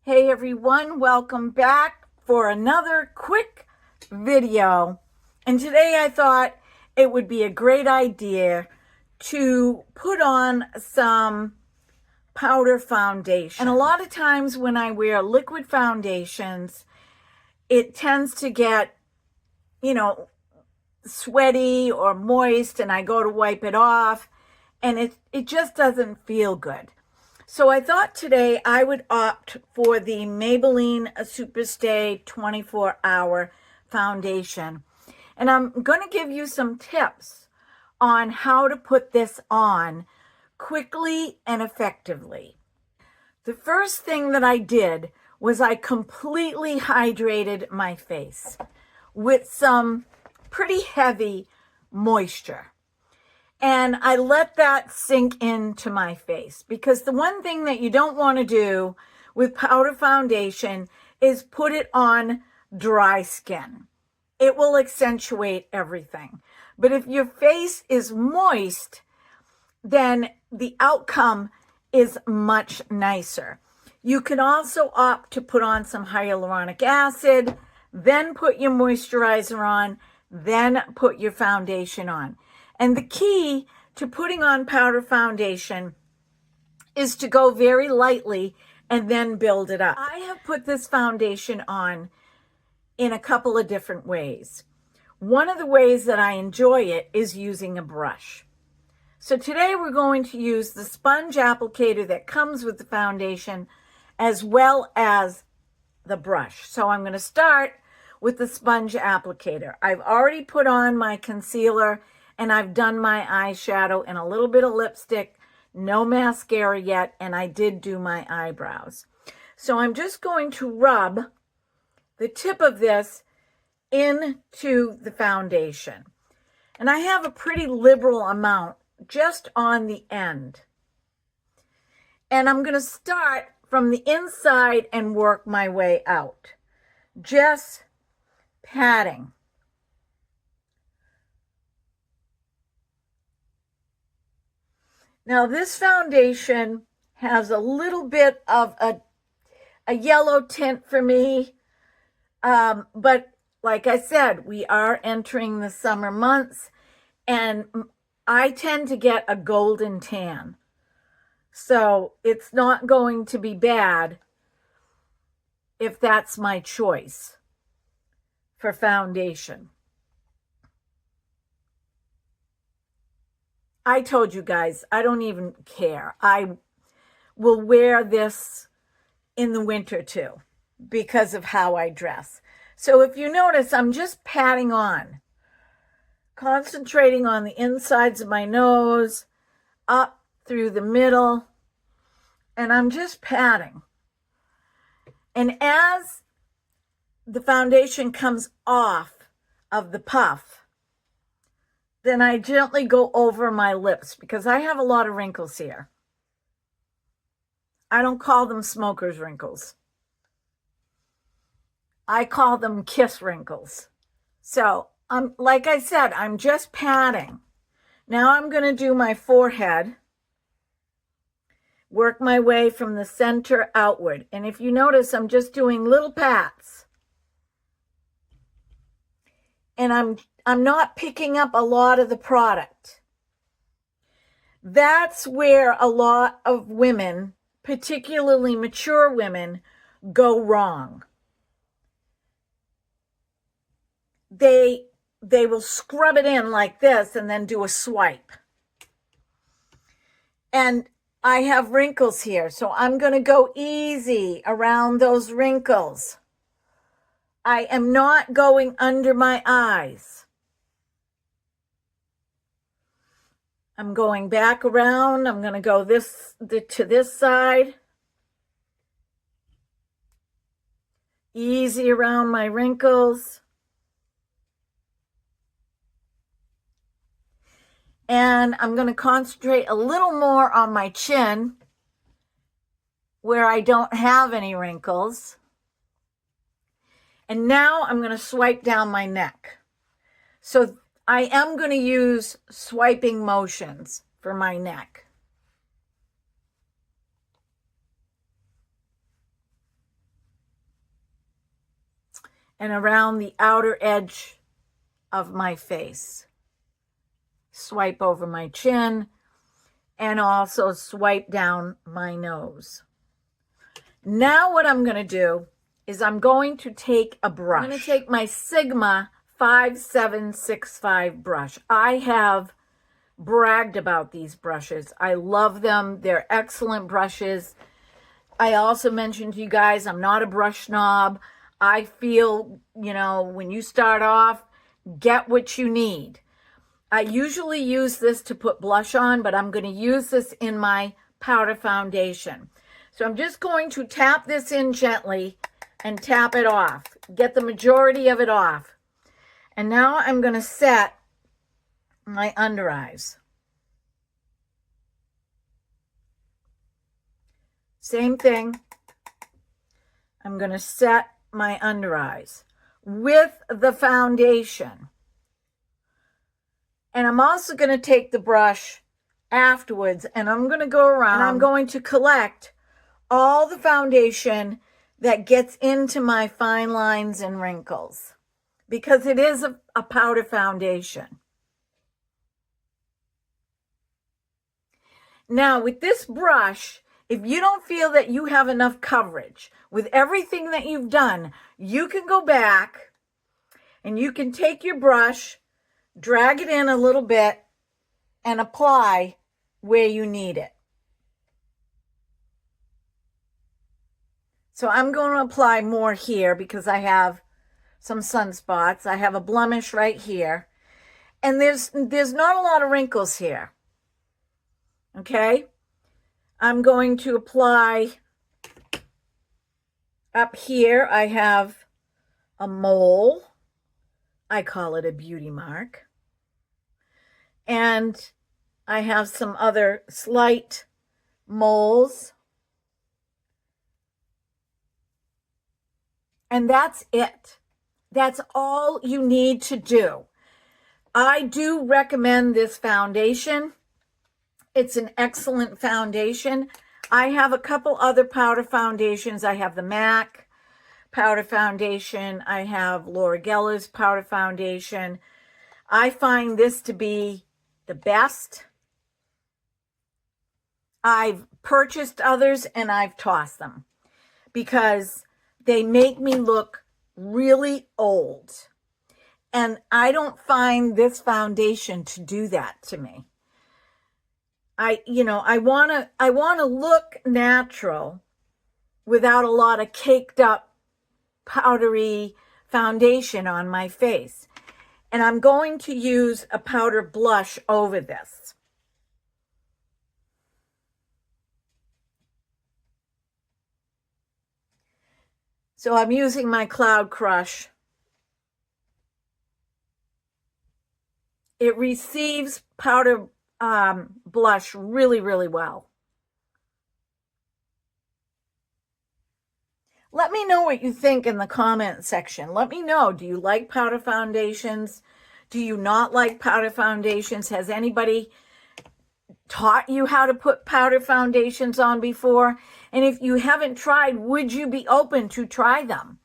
Hey everyone, welcome back for another quick video. And today I thought it would be a great idea to put on some powder foundation. And a lot of times when I wear liquid foundations, it tends to get, sweaty or moist, and I go to wipe it off and it just doesn't feel good. So I thought today I would opt for the Maybelline Superstay 24-hour foundation. And I'm going to give you some tips on how to put this on quickly and effectively. The first thing that I did was I completely hydrated my face with some pretty heavy moisture. And I let that sink into my face, because the one thing that you don't want to do with powder foundation is put it on dry skin. It will accentuate everything. But if your face is moist, then the outcome is much nicer. You can also opt to put on some hyaluronic acid, then put your moisturizer on, then put your foundation on. And the key to putting on powder foundation is to go very lightly and then build it up. I have put this foundation on in a couple of different ways. One of the ways that I enjoy it is using a brush. So today we're going to use the sponge applicator that comes with the foundation as well as the brush. So I'm going to start with the sponge applicator. I've already put on my concealer and I've done my eyeshadow and a little bit of lipstick, no mascara yet, and I did do my eyebrows. So I'm just going to rub the tip of this into the foundation. And I have a pretty liberal amount just on the end. And I'm going to start from the inside and work my way out. Just patting. Now this foundation has a little bit of a yellow tint for me, but like I said, we are entering the summer months and I tend to get a golden tan. So it's not going to be bad if that's my choice for foundation. I told you guys, I don't even care. I will wear this in the winter too because of how I dress. So if you notice, I'm just patting on, concentrating on the insides of my nose, up through the middle, and I'm just patting. And as the foundation comes off of the puff, then I gently go over my lips because I have a lot of wrinkles here. I don't call them smoker's wrinkles. I call them kiss wrinkles. So, like I said, I'm just patting. Now I'm going to do my forehead. Work my way from the center outward. And if you notice, I'm just doing little pats. And I'm not picking up a lot of the product. That's where a lot of women, particularly mature women, go wrong. They will scrub it in like this and then do a swipe. And I have wrinkles here, so I'm going to go easy around those wrinkles. I am not going under my eyes. I'm going back around. I'm going to go to this side. Easy around my wrinkles. And I'm going to concentrate a little more on my chin where I don't have any wrinkles. And now I'm going to swipe down my neck. So I am going to use swiping motions for my neck. and around the outer edge of my face. Swipe over my chin and also swipe down my nose. Now what I'm going to do is I'm going to take a brush. I'm going to take my Sigma 5765 brush. I have bragged about these brushes. I love them. They're excellent brushes. I also mentioned to you guys, I'm not a brush snob. I feel, when you start off, get what you need. I usually use this to put blush on, but I'm going to use this in my powder foundation. So I'm just going to tap this in gently and tap it off. Get the majority of it off. And now I'm going to set my under eyes. Same thing. I'm going to set my under eyes with the foundation. And I'm also going to take the brush afterwards and I'm going to go around and I'm going to collect all the foundation that gets into my fine lines and wrinkles, because it is a powder foundation. Now with this brush, if you don't feel that you have enough coverage with everything that you've done, you can go back and you can take your brush, drag it in a little bit, and apply where you need it. So I'm going to apply more here because I have some sunspots. I have a blemish right here. And there's not a lot of wrinkles here. Okay? I'm going to apply up here. I have a mole. I call it a beauty mark. And I have some other slight moles. And that's it. That's all you need to do. I do recommend this foundation. It's an excellent foundation. I have a couple other powder foundations. I have the MAC powder foundation. I have Laura Geller's powder foundation. I find this to be the best. I've purchased others and I've tossed them because they make me look really old. And I don't find this foundation to do that to me. I want to look natural without a lot of caked up powdery foundation on my face. And I'm going to use a powder blush over this. So I'm using my Cloud Crush. It receives powder blush really, really well. Let me know what you think in the comment section. Let me know, do you like powder foundations? Do you not like powder foundations? Has anybody taught you how to put powder foundations on before? And if you haven't tried, would you be open to try them?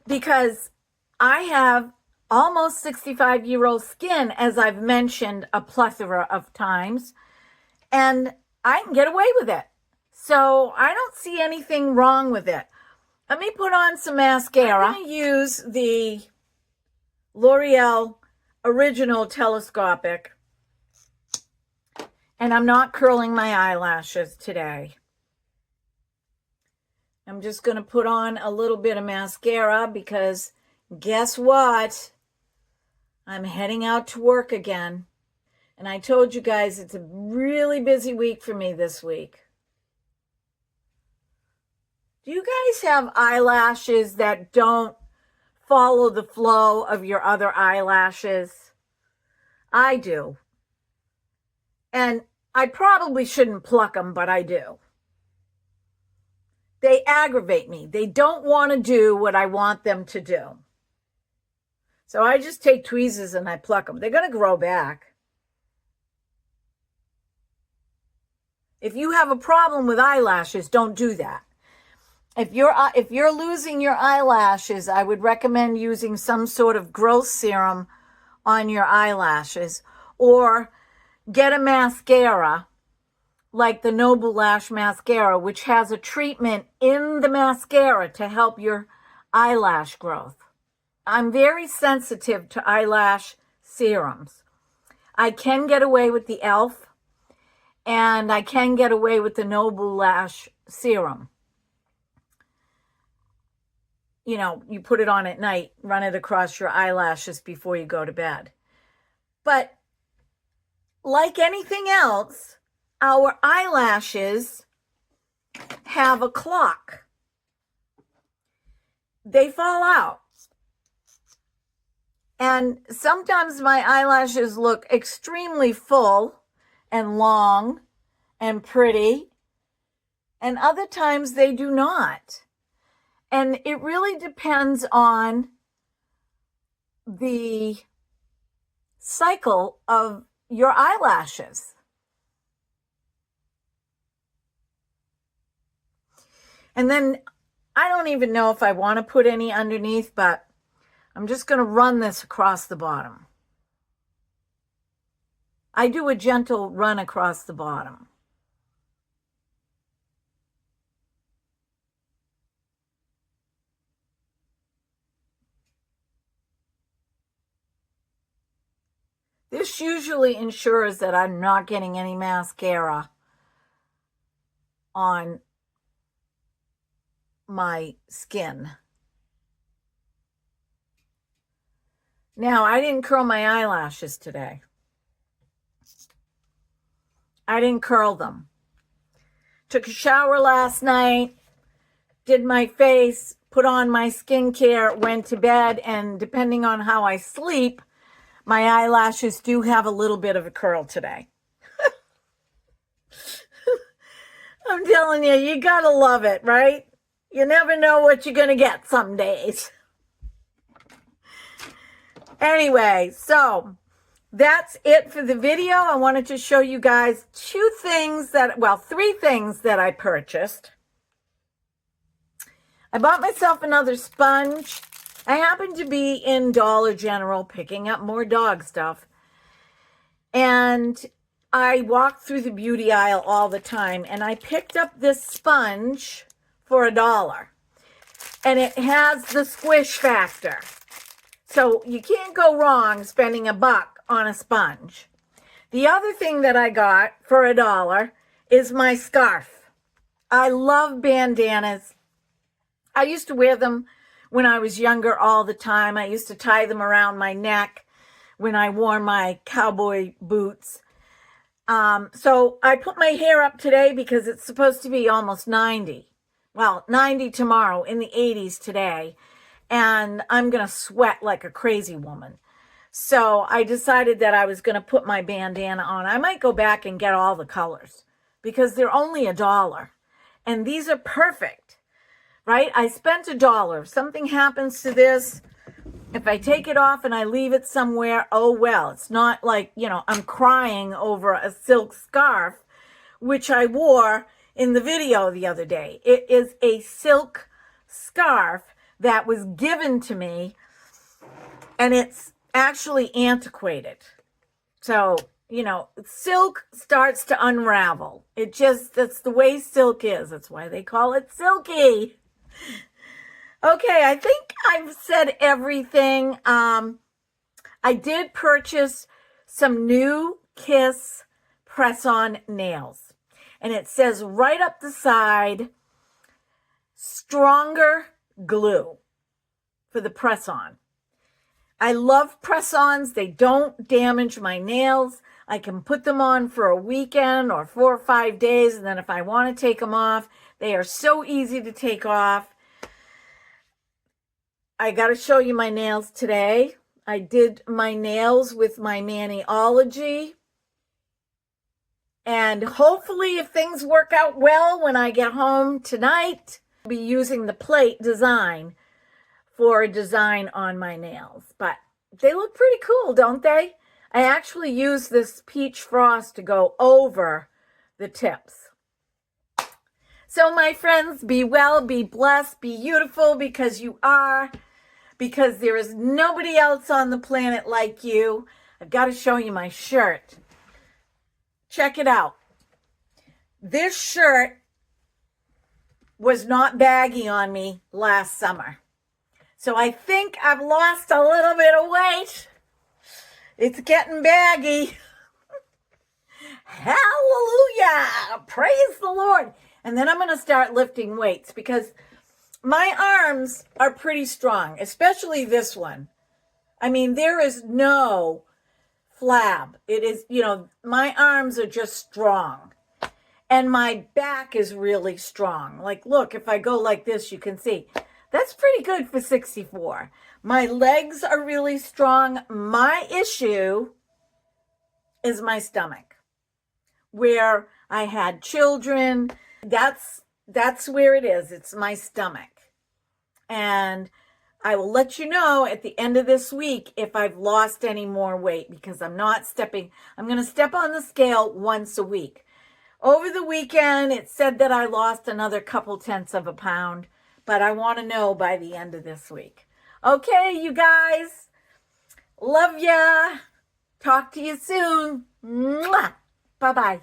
Because I have almost 65-year-old skin, as I've mentioned a plethora of times, and I can get away with it. So I don't see anything wrong with it. Let me put on some mascara. I'm going to use the L'Oreal Original Telescopic, and I'm not curling my eyelashes today. I'm just going to put on a little bit of mascara because guess what? I'm heading out to work again. And I told you guys it's a really busy week for me this week. Do you guys have eyelashes that don't follow the flow of your other eyelashes? I do. And I probably shouldn't pluck them, but I do. They aggravate me. They don't want to do what I want them to do. So I just take tweezers and I pluck them. They're going to grow back. If you have a problem with eyelashes, don't do that. If you're losing your eyelashes, I would recommend using some sort of growth serum on your eyelashes, or get a mascara like the Nobulash mascara, which has a treatment in the mascara to help your eyelash growth. I'm very sensitive to eyelash serums. I can get away with the e.l.f. and I can get away with the Nobulash serum. You know, you put it on at night, run it across your eyelashes before you go to bed. But like anything else, our eyelashes have a clock. They fall out. And sometimes my eyelashes look extremely full and long and pretty, and other times they do not. And it really depends on the cycle of your eyelashes. And then I don't even know if I want to put any underneath, but I'm just going to run this across the bottom. I do a gentle run across the bottom. This usually ensures that I'm not getting any mascara on my skin. Now, I didn't curl my eyelashes today. I didn't curl them. Took a shower last night, did my face, put on my skincare, went to bed, and depending on how I sleep, my eyelashes do have a little bit of a curl today. I'm telling you, you gotta love it, right? You never know what you're gonna get some days. Anyway, so that's it for the video. I wanted to show you guys three things that I purchased. I bought myself another sponge. I happened to be in Dollar General picking up more dog stuff. And I walk through the beauty aisle all the time. And I picked up this sponge for $1. And it has the squish factor. So you can't go wrong spending $1 on a sponge. The other thing that I got for $1 is my scarf. I love bandanas. I used to wear them when I was younger all the time. I used to tie them around my neck when I wore my cowboy boots. So I put my hair up today because it's supposed to be almost 90. Well, 90 tomorrow, in the 80s today. And I'm going to sweat like a crazy woman. So I decided that I was going to put my bandana on. I might go back and get all the colors because they're only $1. And these are perfect. Right? I spent $1. If something happens to this, if I take it off and I leave it somewhere, oh well. It's not like, you know, I'm crying over a silk scarf, which I wore in the video the other day. It is a silk scarf that was given to me, and it's actually antiquated. So, you know, silk starts to unravel. That's the way silk is. That's why they call it silky. Okay, I think I've said everything. I did purchase some new Kiss press-on nails. And it says right up the side, stronger glue for the press-on. I love press-ons. They don't damage my nails. I can put them on for a weekend or 4 or 5 days, and then if I want to take them off, they are so easy to take off. I got to show you my nails today. I did my nails with my Maniology. And hopefully, if things work out well when I get home tonight, I'll be using the plate design for a design on my nails. But they look pretty cool, don't they? I actually use this peach frost to go over the tips. So my friends, be well, be blessed, be beautiful, because you are, because there is nobody else on the planet like you. I've got to show you my shirt. Check it out. This shirt was not baggy on me last summer. So I think I've lost a little bit of weight. It's getting baggy. Hallelujah. Praise the Lord. And then I'm going to start lifting weights because my arms are pretty strong, especially this one. I mean, there is no flab. It is, my arms are just strong. And my back is really strong. Like, look, if I go like this, you can see. That's pretty good for 64. My legs are really strong. My issue is my stomach. Where I had children, that's where it is. It's my stomach. And I will let you know at the end of this week if I've lost any more weight, because I'm going to step on the scale once a week. Over the weekend, it said that I lost another couple tenths of a pound, but I want to know by the end of this week. Okay, you guys. Love ya. Talk to you soon. Mwah. Bye-bye.